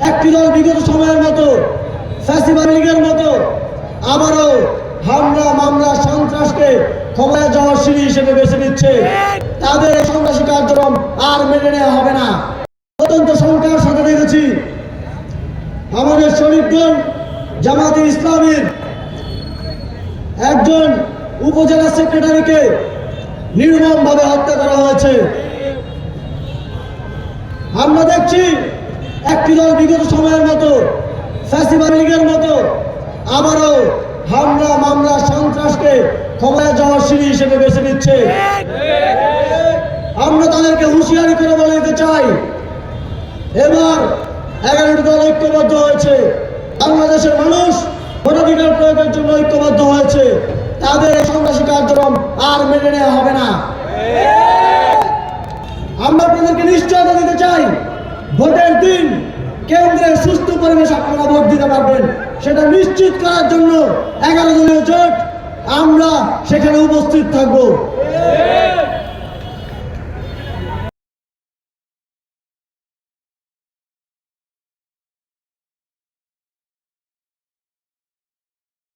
একটি দল বিগত সময়ের মতো ফ্যাসিবাদ লীগের মতো আবারও হামলা মামলা সন্ত্রাসকে ক্ষমতায় যাওয়ার সিঁড়ি হিসেবে বেছে নিচ্ছে। তাদের এই সন্ত্রাসী কার্যক্রম আর মেনে নেওয়া হবে না। অত্যন্ত সংখ্যার সাথে দেখেছি আমাদের শরীফগঞ্জ জামাতে ইসলামীর একজন উপজেলা সেক্রেটারিকে নির্মমভাবে হত্যা করা হয়েছে। আমরা দেখছি একটি দল বিগত সময়ের মতো ফ্যাসিবাদ লীগের মতো আবারও হামলা মামলা সন্ত্রাসকে ক্ষমতায় যাওয়ার সিঁড়ি হিসেবে বেছে নিচ্ছে। আমরা তাদেরকে হুঁশিয়ারি করে বলে দিতে চাই, এবার 11টি দল ঐক্যবদ্ধ হয়েছে। বাংলাদেশের মানুষ ভোটাধিকার প্রয়োগের জন্য ঐক্যবদ্ধ হয়েছে। তাদের এই সন্ত্রাসী কার্যক্রম আর মেনে নেওয়া হবে না। আমরা আপনাদেরকে নিশ্চয়তা দিতে চাই, ভোটের দিন কেন্দ্রে সুস্থ পরিবেশ আপনারা ভোট দিতে পারবেন, সেটা নিশ্চিত করার জন্য 11 দলীয় জোট আমরা সেখানে উপস্থিত থাকবো।